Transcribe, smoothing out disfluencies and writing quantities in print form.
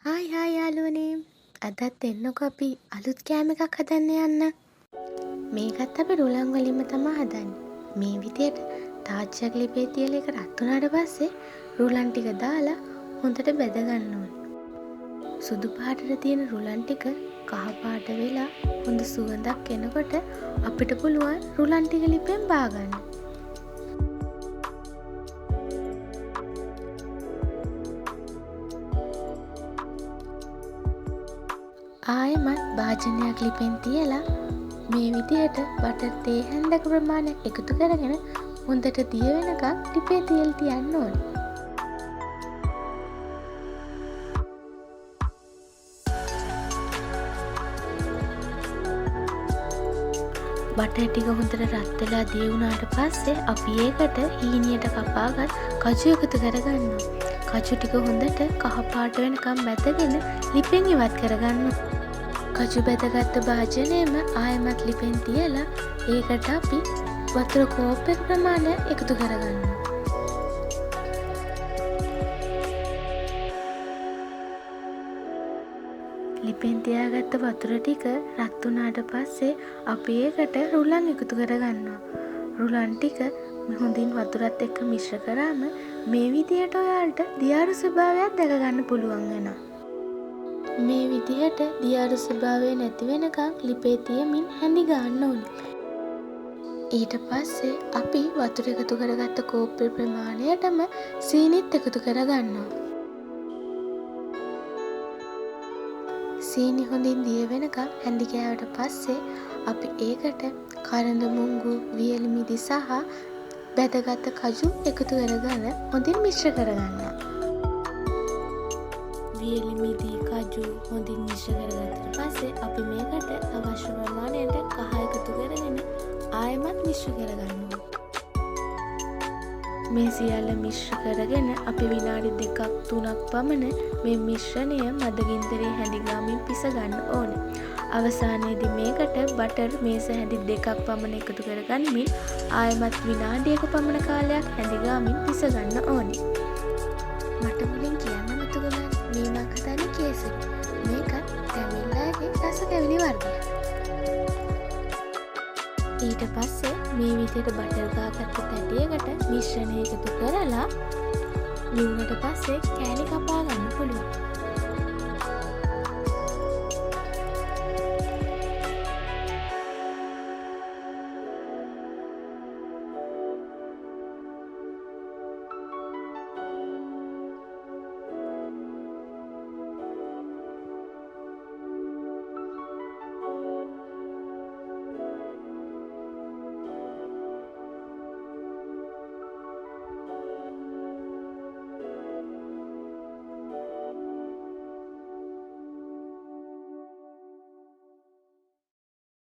Hi යාළුවනේ. අදත් එන්නකො අපි අලුත් කෑම එකක් හදන්න යන්න. මේකත් අපි රුලන් වලින්ම තමයි හදන්නේ. මේ විදියට තාච්චියක් ලිපේ තියලා ඒක රත් වුණාට පස්සේ රුලන් ටික දාලා හොඳට බෙද ගන්න ඕනේ. සුදු පාටට තියෙන රුලන් ටික කහ පාට වෙලා හොඳ සුවඳක් එනකොට අපිට පුළුවන් රුලන් ටික ලිපෙන් බා ගන්න. ආයෙමත් භාජනයක් ලිපෙන් තියලා මේ විදියට බටර් තේ හැන්දක ප්‍රමාණයක් එකතු කරගෙන හොඳට දිය වෙනකම් ලිපේ තියලා තියන්න ඕනේ. බටර් ටික හොඳට රත් වෙලා දිය වුණාට පස්සේ අපි ඒකට හීනියට කපාගත් කජු එකතු කරගන්නවා. කජු ටික හොඳට කහ පාට වෙනකම් බැදගෙන ලිපෙන් ඉවත් කරගන්නවා. කජු බැදගත්ත භාජනයම ආයෙමත් ලිපෙන් තියලා ඒකට අපි වතුර කෝප් එක ප්‍රමාණය එකතු කරගන්නවා. ලිපෙන් තියාගත්ත වතුර ටික රත් වුණාට පස්සේ අපි ඒකට රුලන් එකතු කරගන්නවා. රුලන් ටික හොඳින් වතුරත් එක්ක මිශ්‍ර කරාම මේ විදියට ඔයාලට දියාරු ස්වභාවයක් දැක ගන්න පුළුවන් වෙනවා. මේ විදිහට දියාරු ස්වභාවය නැති වෙනකන් ලිපේ තියමින් හැඳි ගන්න ඕනේ. ඊට පස්සේ අපි වතුර එකතු කරගත්ත කෝප්පේ ප්‍රමාණයටම සීනිත් එකතු කරගන්නවා. සීනි හොඳින් දිය වෙනකන් හැඳි ගෑවට පස්සේ අපි ඒකට කරඳ මුංගු, වියලි මිදි සහ බැදගත් කජු එකතු කරගෙන හොඳින් මිශ්‍ර කරගන්නවා. වියලි මිදි කජු හොඳින් මිශ්‍ර කරගත්තට පස්සේ අපි මේකට අවශ්‍ය ප්‍රමාණයට කහ එකතු කරගෙන ආයෙමත් මිශ්‍ර කරගන්නවා. මේ සියල්ල මිශ්‍ර කරගෙන අපි විනාඩි 2-3ක් පමණ මේ මිශ්‍රණය මදගින්දරේ හැඳි ගාමින් පිස ගන්න ඕනේ. අවසානයේදී මේකට බටර් මේස හැඳි 2ක් පමණ එකතු කරගනිමින් ආයෙමත් විනාඩියක පමණ කාලයක් හැඳි ගාමින් පිස ගන්න ඕනේ. මට මුලින් කියන්න මතකුණා මේ මම හදන්නේ කේසරි. මේක කැමිල්ලාගේ රස කැවිලි වර්ගයක්. ඊට පස්සේ මේ විදිහට බටර් දාගත්ත තැටියකට මිශ්‍රණය එකතු කරලා ලුණුට පස්සේ කෑලි කපා ගන්න පුළුවන්.